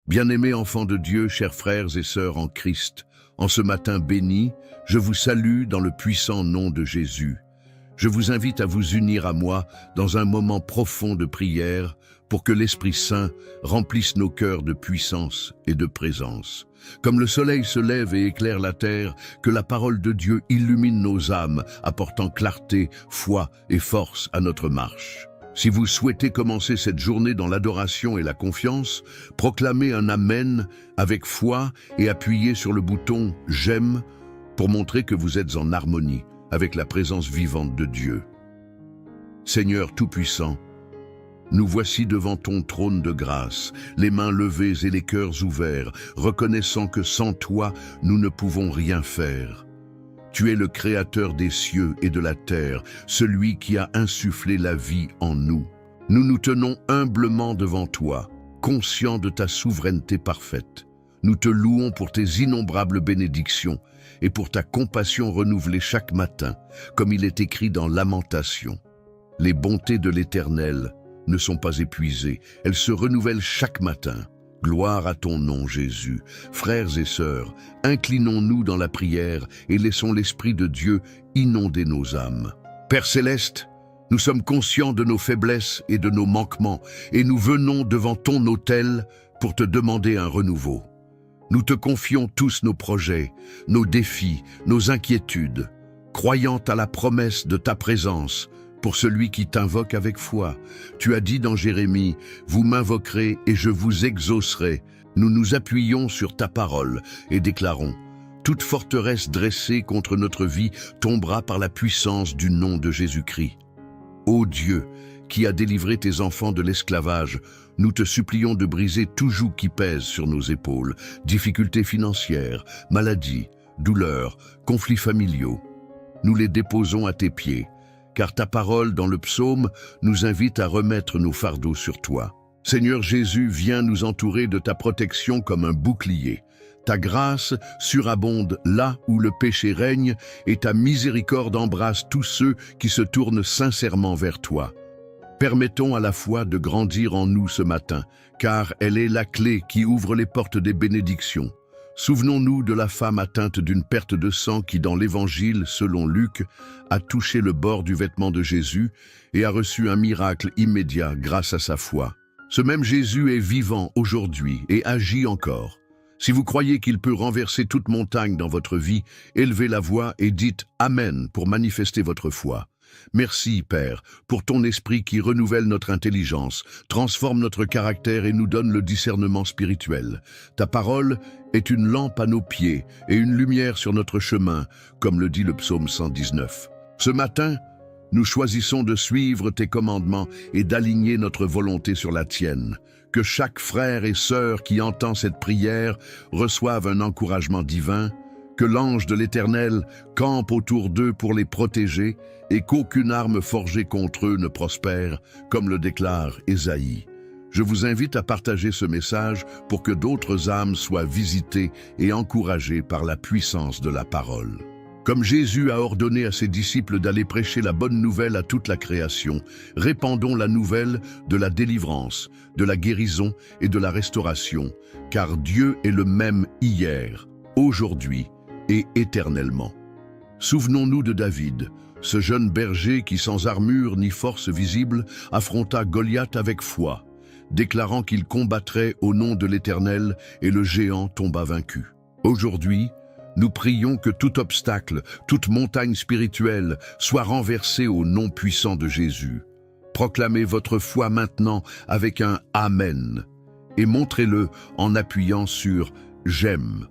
Bien-aimés enfants de Dieu, chers frères et sœurs en Christ, en ce matin béni, je vous salue dans le puissant nom de Jésus. Je vous invite à vous unir à moi dans un moment profond de prière pour que l'Esprit Saint remplisse nos cœurs de puissance et de présence. Comme le soleil se lève et éclaire la terre, que la parole de Dieu illumine nos âmes, apportant clarté, foi et force à notre marche. Si vous souhaitez commencer cette journée dans l'adoration et la confiance, proclamez un Amen avec foi et appuyez sur le bouton « J'aime » pour montrer que vous êtes en harmonie avec la présence vivante de Dieu. Seigneur Tout-Puissant, nous voici devant ton trône de grâce, les mains levées et les cœurs ouverts, reconnaissant que sans toi, nous ne pouvons rien faire. Tu es le Créateur des cieux et de la terre, celui qui a insufflé la vie en nous. Nous nous tenons humblement devant toi, conscients de ta souveraineté parfaite. Nous te louons pour tes innombrables bénédictions et pour ta compassion renouvelée chaque matin, comme il est écrit dans Lamentation. Les bontés de l'Éternel ne sont pas épuisées, elles se renouvellent chaque matin. Gloire à ton nom, Jésus. Frères et sœurs, inclinons-nous dans la prière et laissons l'Esprit de Dieu inonder nos âmes. Père céleste, nous sommes conscients de nos faiblesses et de nos manquements, et nous venons devant ton autel pour te demander un renouveau. Nous te confions tous nos projets, nos défis, nos inquiétudes, croyant à la promesse de ta présence, pour celui qui t'invoque avec foi. Tu as dit dans Jérémie, « Vous m'invoquerez et je vous exaucerai ». Nous nous appuyons sur ta parole et déclarons, « Toute forteresse dressée contre notre vie tombera par la puissance du nom de Jésus-Christ. » Ô Dieu, qui a délivré tes enfants de l'esclavage, nous te supplions de briser tout joug qui pèse sur nos épaules, difficultés financières, maladies, douleurs, conflits familiaux. Nous les déposons à tes pieds, car ta parole dans le psaume nous invite à remettre nos fardeaux sur toi. Seigneur Jésus, viens nous entourer de ta protection comme un bouclier. Ta grâce surabonde là où le péché règne et ta miséricorde embrasse tous ceux qui se tournent sincèrement vers toi. Permettons à la foi de grandir en nous ce matin, car elle est la clé qui ouvre les portes des bénédictions. Souvenons-nous de la femme atteinte d'une perte de sang qui, dans l'Évangile, selon Luc, a touché le bord du vêtement de Jésus et a reçu un miracle immédiat grâce à sa foi. Ce même Jésus est vivant aujourd'hui et agit encore. Si vous croyez qu'il peut renverser toute montagne dans votre vie, élevez la voix et dites « Amen » pour manifester votre foi. Merci, Père, pour ton esprit qui renouvelle notre intelligence, transforme notre caractère et nous donne le discernement spirituel. Ta parole est une lampe à nos pieds et une lumière sur notre chemin, comme le dit le psaume 119. Ce matin, nous choisissons de suivre tes commandements et d'aligner notre volonté sur la tienne. Que chaque frère et sœur qui entend cette prière reçoive un encouragement divin, que l'ange de l'Éternel campe autour d'eux pour les protéger et qu'aucune arme forgée contre eux ne prospère, comme le déclare Ésaïe. Je vous invite à partager ce message pour que d'autres âmes soient visitées et encouragées par la puissance de la parole. Comme Jésus a ordonné à ses disciples d'aller prêcher la bonne nouvelle à toute la création, répandons la nouvelle de la délivrance, de la guérison et de la restauration, car Dieu est le même hier, aujourd'hui et éternellement. Souvenons-nous de David, ce jeune berger qui, sans armure ni force visible, affronta Goliath avec foi, déclarant qu'il combattrait au nom de l'Éternel et le géant tomba vaincu. Aujourd'hui, nous prions que tout obstacle, toute montagne spirituelle soit renversée au nom puissant de Jésus. Proclamez votre foi maintenant avec un « Amen » et montrez-le en appuyant sur « J'aime ».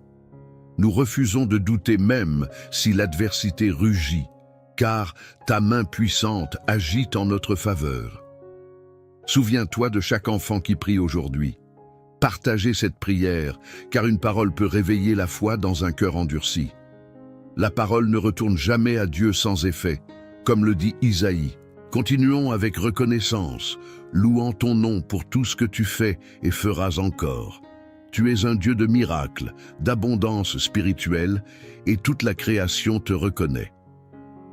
Nous refusons de douter même si l'adversité rugit, car ta main puissante agit en notre faveur. Souviens-toi de chaque enfant qui prie aujourd'hui. Partagez cette prière, car une parole peut réveiller la foi dans un cœur endurci. La parole ne retourne jamais à Dieu sans effet, comme le dit Isaïe. Continuons avec reconnaissance, louant ton nom pour tout ce que tu fais et feras encore. Tu es un Dieu de miracles, d'abondance spirituelle, et toute la création te reconnaît.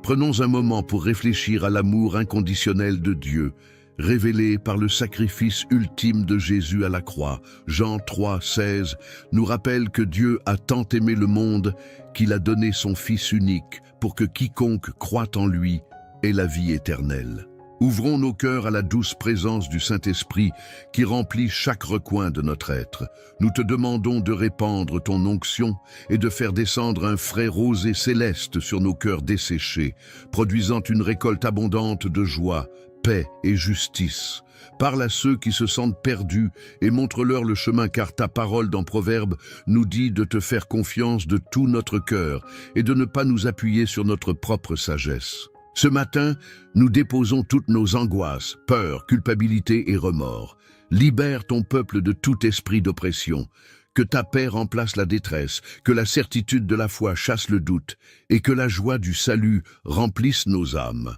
Prenons un moment pour réfléchir à l'amour inconditionnel de Dieu, révélée par le sacrifice ultime de Jésus à la croix. Jean 3, 16 nous rappelle que Dieu a tant aimé le monde qu'il a donné son Fils unique pour que quiconque croit en lui ait la vie éternelle. Ouvrons nos cœurs à la douce présence du Saint-Esprit qui remplit chaque recoin de notre être. Nous te demandons de répandre ton onction et de faire descendre un frais rosé céleste sur nos cœurs desséchés, produisant une récolte abondante de joie, paix et justice. Parle à ceux qui se sentent perdus et montre-leur le chemin, car ta parole dans Proverbes nous dit de te faire confiance de tout notre cœur et de ne pas nous appuyer sur notre propre sagesse. Ce matin, nous déposons toutes nos angoisses, peurs, culpabilité et remords. Libère ton peuple de tout esprit d'oppression. Que ta paix remplace la détresse, que la certitude de la foi chasse le doute et que la joie du salut remplisse nos âmes.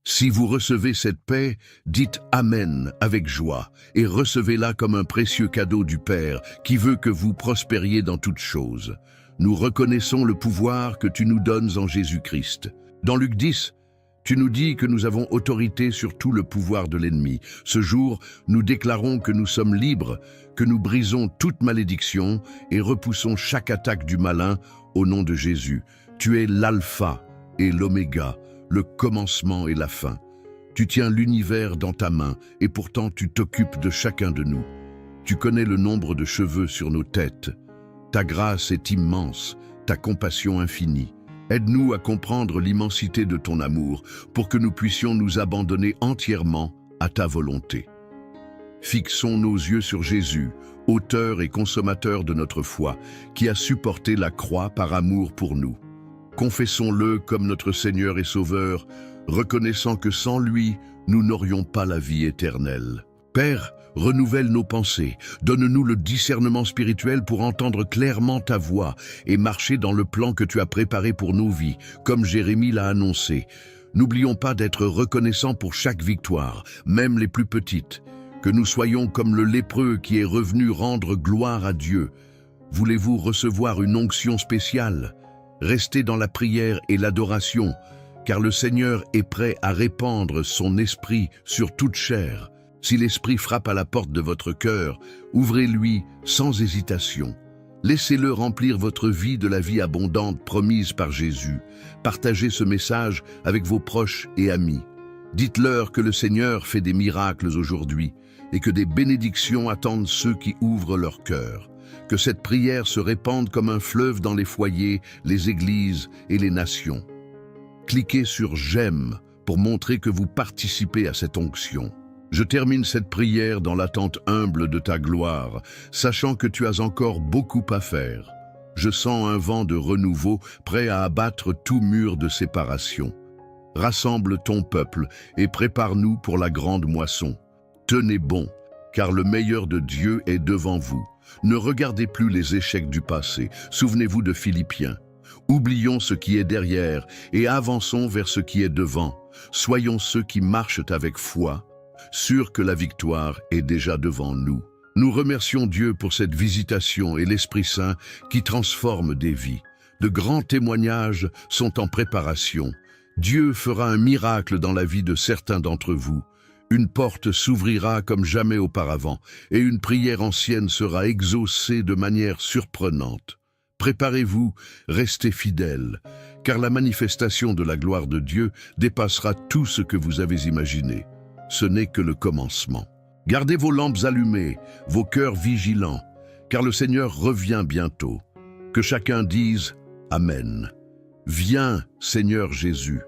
Si vous recevez cette paix, dites Amen avec joie et recevez-la comme un précieux cadeau du Père qui veut que vous prospériez dans toutes choses. Nous reconnaissons le pouvoir que tu nous donnes en Jésus-Christ. Dans Luc 10, tu nous dis que nous avons autorité sur tout le pouvoir de l'ennemi. Ce jour, nous déclarons que nous sommes libres, que nous brisons toute malédiction et repoussons chaque attaque du malin au nom de Jésus. Tu es l'alpha et l'oméga, le commencement et la fin. Tu tiens l'univers dans ta main et pourtant tu t'occupes de chacun de nous. Tu connais le nombre de cheveux sur nos têtes. Ta grâce est immense, ta compassion infinie. Aide-nous à comprendre l'immensité de ton amour pour que nous puissions nous abandonner entièrement à ta volonté. Fixons nos yeux sur Jésus, auteur et consommateur de notre foi, qui a supporté la croix par amour pour nous. Confessons-le comme notre Seigneur et Sauveur, reconnaissant que sans lui, nous n'aurions pas la vie éternelle. Père, renouvelle nos pensées, donne-nous le discernement spirituel pour entendre clairement ta voix et marcher dans le plan que tu as préparé pour nos vies, comme Jérémie l'a annoncé. N'oublions pas d'être reconnaissants pour chaque victoire, même les plus petites, que nous soyons comme le lépreux qui est revenu rendre gloire à Dieu. Voulez-vous recevoir une onction spéciale? Restez dans la prière et l'adoration, car le Seigneur est prêt à répandre son esprit sur toute chair. Si l'Esprit frappe à la porte de votre cœur, ouvrez-lui sans hésitation. Laissez-le remplir votre vie de la vie abondante promise par Jésus. Partagez ce message avec vos proches et amis. Dites-leur que le Seigneur fait des miracles aujourd'hui et que des bénédictions attendent ceux qui ouvrent leur cœur. Que cette prière se répande comme un fleuve dans les foyers, les églises et les nations. Cliquez sur « J'aime » pour montrer que vous participez à cette onction. Je termine cette prière dans l'attente humble de ta gloire, sachant que tu as encore beaucoup à faire. Je sens un vent de renouveau prêt à abattre tout mur de séparation. Rassemble ton peuple et prépare-nous pour la grande moisson. Tenez bon, car le meilleur de Dieu est devant vous. Ne regardez plus les échecs du passé, souvenez-vous de Philippiens. Oublions ce qui est derrière et avançons vers ce qui est devant. Soyons ceux qui marchent avec foi, sûrs que la victoire est déjà devant nous. Nous remercions Dieu pour cette visitation et l'Esprit Saint qui transforme des vies. De grands témoignages sont en préparation. Dieu fera un miracle dans la vie de certains d'entre vous. Une porte s'ouvrira comme jamais auparavant et une prière ancienne sera exaucée de manière surprenante. Préparez-vous, restez fidèles, car la manifestation de la gloire de Dieu dépassera tout ce que vous avez imaginé. Ce n'est que le commencement. Gardez vos lampes allumées, vos cœurs vigilants, car le Seigneur revient bientôt. Que chacun dise Amen. Viens, Seigneur Jésus.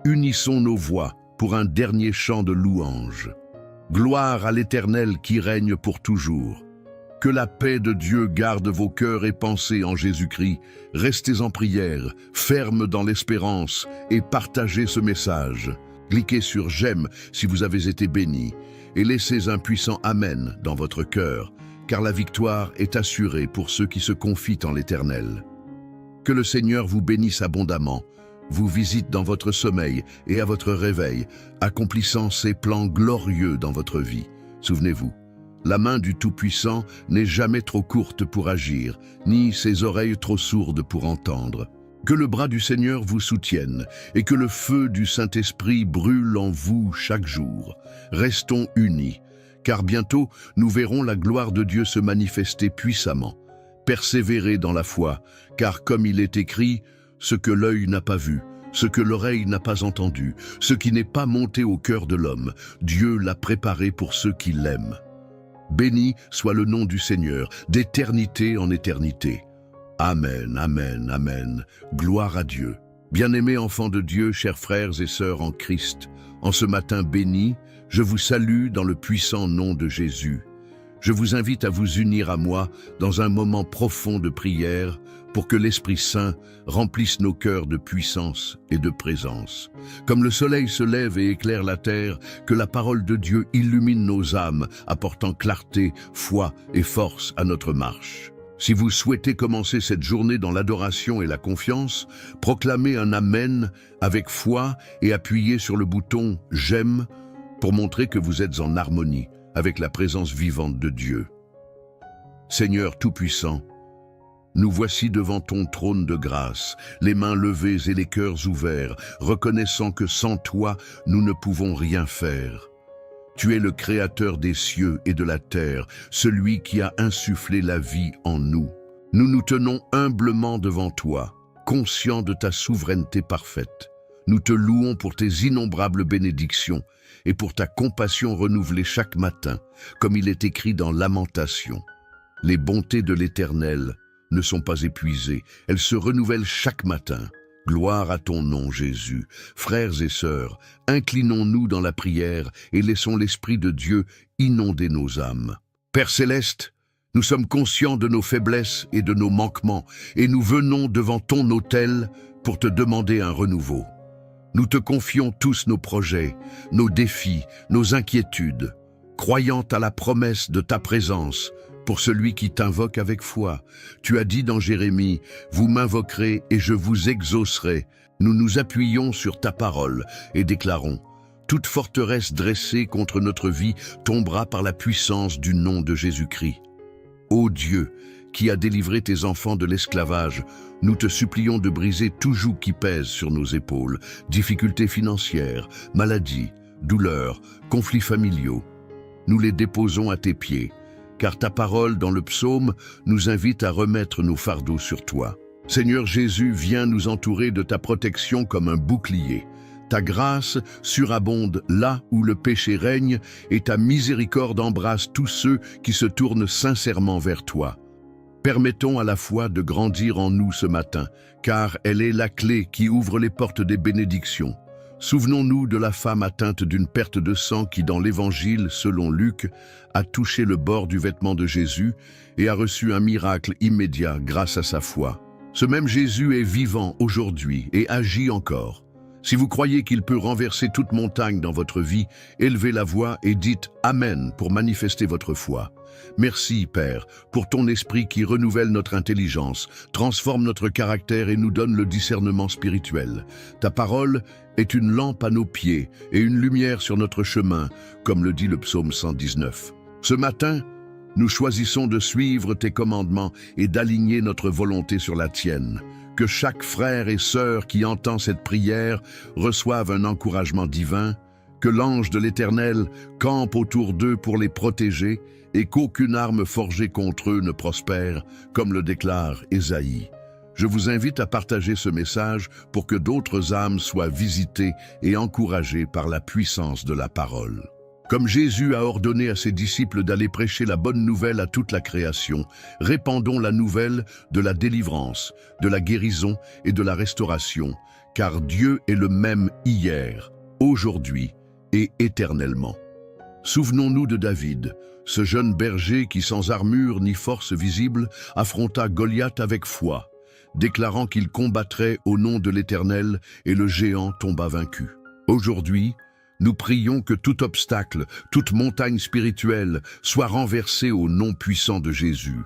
Unissons nos voix pour un dernier chant de louange. Gloire à l'Éternel qui règne pour toujours. Que la paix de Dieu garde vos cœurs et pensées en Jésus-Christ. Restez en prière, fermes dans l'espérance et partagez ce message. Cliquez sur « J'aime » si vous avez été bénis et laissez un puissant « Amen » dans votre cœur, car la victoire est assurée pour ceux qui se confient en l'Éternel. Que le Seigneur vous bénisse abondamment, vous visite dans votre sommeil et à votre réveil, accomplissant ses plans glorieux dans votre vie. Souvenez-vous, la main du Tout-Puissant n'est jamais trop courte pour agir, ni ses oreilles trop sourdes pour entendre. Que le bras du Seigneur vous soutienne et que le feu du Saint-Esprit brûle en vous chaque jour. Restons unis, car bientôt nous verrons la gloire de Dieu se manifester puissamment. Persévérez dans la foi, car comme il est écrit, ce que l'œil n'a pas vu, ce que l'oreille n'a pas entendu, ce qui n'est pas monté au cœur de l'homme, Dieu l'a préparé pour ceux qui l'aiment. Béni soit le nom du Seigneur, d'éternité en éternité. Amen, amen, amen. Gloire à Dieu. Bien-aimés enfants de Dieu, chers frères et sœurs en Christ, en ce matin béni, je vous salue dans le puissant nom de Jésus. Je vous invite à vous unir à moi dans un moment profond de prière pour que l'Esprit Saint remplisse nos cœurs de puissance et de présence. Comme le soleil se lève et éclaire la terre, que la parole de Dieu illumine nos âmes, apportant clarté, foi et force à notre marche. Si vous souhaitez commencer cette journée dans l'adoration et la confiance, proclamez un Amen avec foi et appuyez sur le bouton « J'aime » pour montrer que vous êtes en harmonie avec la présence vivante de Dieu. Seigneur Tout-Puissant, nous voici devant ton trône de grâce, les mains levées et les cœurs ouverts, reconnaissant que sans toi, nous ne pouvons rien faire. Tu es le Créateur des cieux et de la terre, celui qui a insufflé la vie en nous. Nous nous tenons humblement devant toi, conscients de ta souveraineté parfaite. Nous te louons pour tes innombrables bénédictions et pour ta compassion renouvelée chaque matin, comme il est écrit dans Lamentation. Les bontés de l'Éternel ne sont pas épuisées, elles se renouvellent chaque matin. Gloire à ton nom, Jésus. Frères et sœurs, inclinons-nous dans la prière et laissons l'Esprit de Dieu inonder nos âmes. Père céleste, nous sommes conscients de nos faiblesses et de nos manquements, et nous venons devant ton autel pour te demander un renouveau. Nous te confions tous nos projets, nos défis, nos inquiétudes, croyant à la promesse de ta présence pour celui qui t'invoque avec foi. Tu as dit dans Jérémie, « Vous m'invoquerez et je vous exaucerai ». Nous nous appuyons sur ta parole et déclarons, « Toute forteresse dressée contre notre vie tombera par la puissance du nom de Jésus-Christ. » Ô Dieu, qui a délivré tes enfants de l'esclavage, nous te supplions de briser tout joug qui pèse sur nos épaules, difficultés financières, maladies, douleurs, conflits familiaux. Nous les déposons à tes pieds, car ta parole dans le psaume nous invite à remettre nos fardeaux sur toi. Seigneur Jésus, viens nous entourer de ta protection comme un bouclier. Ta grâce surabonde là où le péché règne et ta miséricorde embrasse tous ceux qui se tournent sincèrement vers toi. Permettons à la foi de grandir en nous ce matin, car elle est la clé qui ouvre les portes des bénédictions. Souvenons-nous de la femme atteinte d'une perte de sang qui, dans l'Évangile, selon Luc, a touché le bord du vêtement de Jésus et a reçu un miracle immédiat grâce à sa foi. Ce même Jésus est vivant aujourd'hui et agit encore. Si vous croyez qu'il peut renverser toute montagne dans votre vie, élevez la voix et dites « Amen » pour manifester votre foi. Merci, Père, pour ton esprit qui renouvelle notre intelligence, transforme notre caractère et nous donne le discernement spirituel. Ta parole est une lampe à nos pieds et une lumière sur notre chemin, comme le dit le psaume 119. Ce matin, nous choisissons de suivre tes commandements et d'aligner notre volonté sur la tienne. Que chaque frère et sœur qui entend cette prière reçoive un encouragement divin, que l'ange de l'Éternel campe autour d'eux pour les protéger et qu'aucune arme forgée contre eux ne prospère, comme le déclare Ésaïe. Je vous invite à partager ce message pour que d'autres âmes soient visitées et encouragées par la puissance de la parole. Comme Jésus a ordonné à ses disciples d'aller prêcher la bonne nouvelle à toute la création, répandons la nouvelle de la délivrance, de la guérison et de la restauration, car Dieu est le même hier, aujourd'hui et éternellement. Souvenons-nous de David, ce jeune berger qui, sans armure ni force visible, affronta Goliath avec foi, déclarant qu'il combattrait au nom de l'Éternel, et le géant tomba vaincu. Aujourd'hui, nous prions que tout obstacle, toute montagne spirituelle soit renversée au nom puissant de Jésus.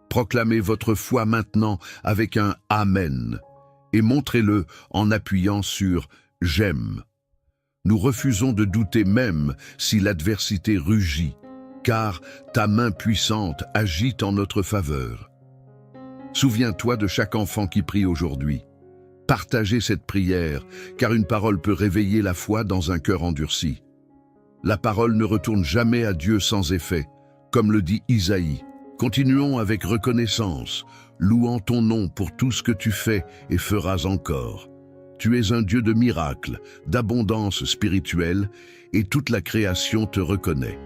Proclamez votre foi maintenant avec un « Amen » et montrez-le en appuyant sur « J'aime ». Nous refusons de douter même si l'adversité rugit, car ta main puissante agit en notre faveur. Souviens-toi de chaque enfant qui prie aujourd'hui. Partagez cette prière, car une parole peut réveiller la foi dans un cœur endurci. La parole ne retourne jamais à Dieu sans effet, comme le dit Isaïe. Continuons avec reconnaissance, louant ton nom pour tout ce que tu fais et feras encore. Tu es un Dieu de miracles, d'abondance spirituelle, et toute la création te reconnaît.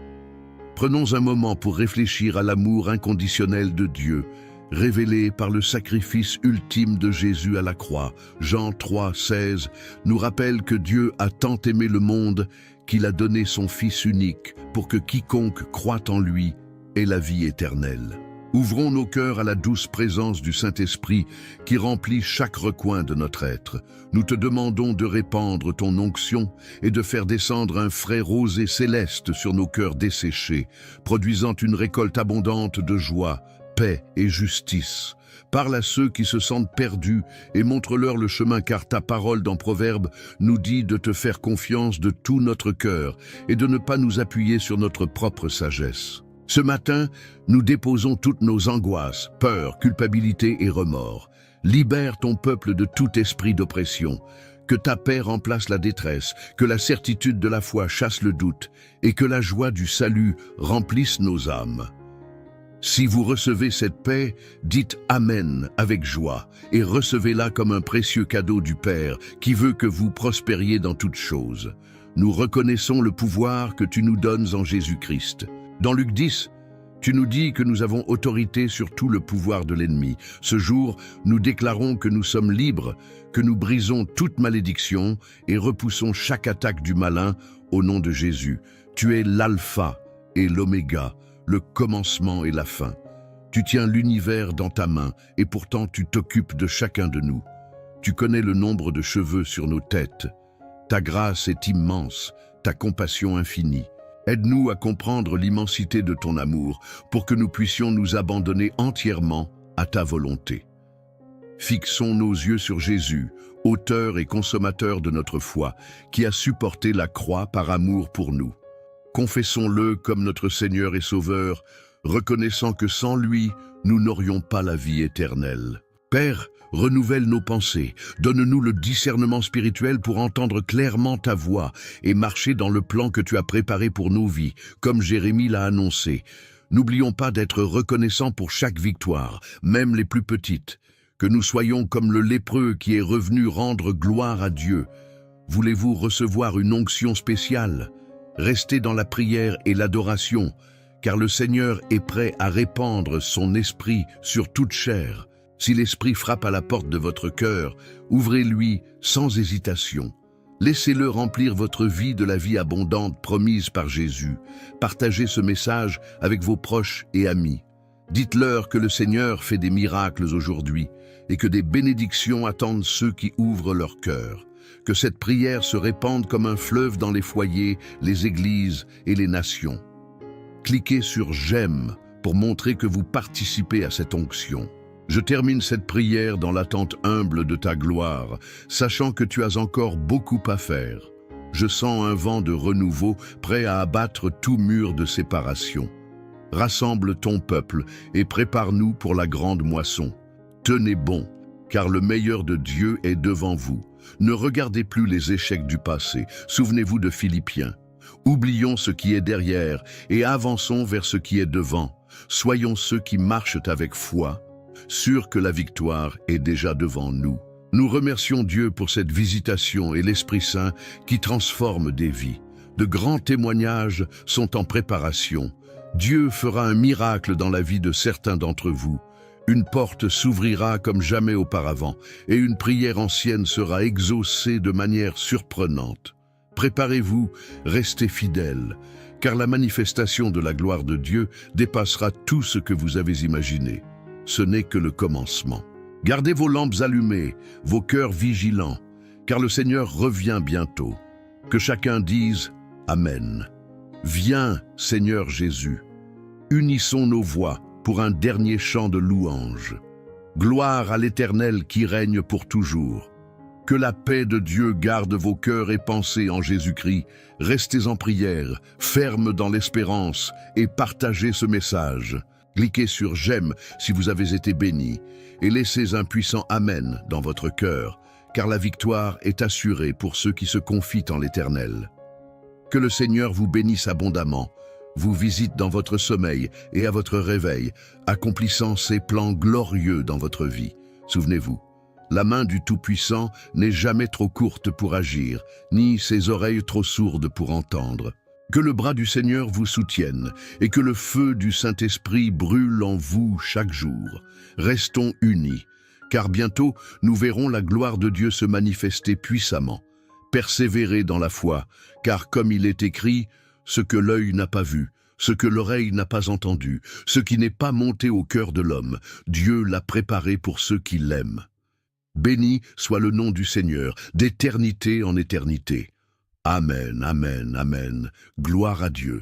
Prenons un moment pour réfléchir à l'amour inconditionnel de Dieu, révélé par le sacrifice ultime de Jésus à la croix. Jean 3, 16 nous rappelle que Dieu a tant aimé le monde qu'il a donné son Fils unique pour que quiconque croit en lui ait la vie éternelle. Ouvrons nos cœurs à la douce présence du Saint-Esprit qui remplit chaque recoin de notre être. Nous te demandons de répandre ton onction et de faire descendre un frais rosé céleste sur nos cœurs desséchés, produisant une récolte abondante de joie, paix et justice. Parle à ceux qui se sentent perdus et montre-leur le chemin, car ta parole dans Proverbes nous dit de te faire confiance de tout notre cœur et de ne pas nous appuyer sur notre propre sagesse. Ce matin, nous déposons toutes nos angoisses, peurs, culpabilité et remords. Libère ton peuple de tout esprit d'oppression. Que ta paix remplace la détresse, que la certitude de la foi chasse le doute et que la joie du salut remplisse nos âmes. Si vous recevez cette paix, dites Amen avec joie et recevez-la comme un précieux cadeau du Père qui veut que vous prospériez dans toutes choses. Nous reconnaissons le pouvoir que tu nous donnes en Jésus-Christ. Dans Luc 10, tu nous dis que nous avons autorité sur tout le pouvoir de l'ennemi. Ce jour, nous déclarons que nous sommes libres, que nous brisons toute malédiction et repoussons chaque attaque du malin au nom de Jésus. Tu es l'alpha et l'oméga, le commencement et la fin. Tu tiens l'univers dans ta main et pourtant tu t'occupes de chacun de nous. Tu connais le nombre de cheveux sur nos têtes. Ta grâce est immense, ta compassion infinie. Aide-nous à comprendre l'immensité de ton amour pour que nous puissions nous abandonner entièrement à ta volonté. Fixons nos yeux sur Jésus, auteur et consommateur de notre foi, qui a supporté la croix par amour pour nous. Confessons-le comme notre Seigneur et Sauveur, reconnaissant que sans lui, nous n'aurions pas la vie éternelle. Père, renouvelle nos pensées, donne-nous le discernement spirituel pour entendre clairement ta voix et marcher dans le plan que tu as préparé pour nos vies, comme Jérémie l'a annoncé. N'oublions pas d'être reconnaissants pour chaque victoire, même les plus petites, que nous soyons comme le lépreux qui est revenu rendre gloire à Dieu. Voulez-vous recevoir une onction spéciale? Restez dans la prière et l'adoration, car le Seigneur est prêt à répandre son esprit sur toute chair. Si l'Esprit frappe à la porte de votre cœur, ouvrez-lui sans hésitation. Laissez-le remplir votre vie de la vie abondante promise par Jésus. Partagez ce message avec vos proches et amis. Dites-leur que le Seigneur fait des miracles aujourd'hui et que des bénédictions attendent ceux qui ouvrent leur cœur. Que cette prière se répande comme un fleuve dans les foyers, les églises et les nations. Cliquez sur « J'aime » pour montrer que vous participez à cette onction. Je termine cette prière dans l'attente humble de ta gloire, sachant que tu as encore beaucoup à faire. Je sens un vent de renouveau prêt à abattre tout mur de séparation. Rassemble ton peuple et prépare-nous pour la grande moisson. Tenez bon, car le meilleur de Dieu est devant vous. Ne regardez plus les échecs du passé, souvenez-vous de Philippiens. Oublions ce qui est derrière et avançons vers ce qui est devant. Soyons ceux qui marchent avec foi, sûrs que la victoire est déjà devant nous. Nous remercions Dieu pour cette visitation et l'Esprit Saint qui transforme des vies. De grands témoignages sont en préparation. Dieu fera un miracle dans la vie de certains d'entre vous. Une porte s'ouvrira comme jamais auparavant et une prière ancienne sera exaucée de manière surprenante. Préparez-vous, restez fidèles, car la manifestation de la gloire de Dieu dépassera tout ce que vous avez imaginé. Ce n'est que le commencement. Gardez vos lampes allumées, vos cœurs vigilants, car le Seigneur revient bientôt. Que chacun dise « Amen ». Viens, Seigneur Jésus. Unissons nos voix pour un dernier chant de louange. Gloire à l'Éternel qui règne pour toujours. Que la paix de Dieu garde vos cœurs et pensées en Jésus-Christ. Restez en prière, fermes dans l'espérance et partagez ce message. Cliquez sur « J'aime » si vous avez été béni et laissez un puissant « Amen » dans votre cœur, car la victoire est assurée pour ceux qui se confient en l'Éternel. Que le Seigneur vous bénisse abondamment, vous visite dans votre sommeil et à votre réveil, accomplissant ses plans glorieux dans votre vie. Souvenez-vous, la main du Tout-Puissant n'est jamais trop courte pour agir, ni ses oreilles trop sourdes pour entendre. Que le bras du Seigneur vous soutienne et que le feu du Saint-Esprit brûle en vous chaque jour. Restons unis, car bientôt nous verrons la gloire de Dieu se manifester puissamment. Persévérez dans la foi, car comme il est écrit, ce que l'œil n'a pas vu, ce que l'oreille n'a pas entendu, ce qui n'est pas monté au cœur de l'homme, Dieu l'a préparé pour ceux qui l'aiment. Béni soit le nom du Seigneur, d'éternité en éternité. Amen, amen, amen. Gloire à Dieu.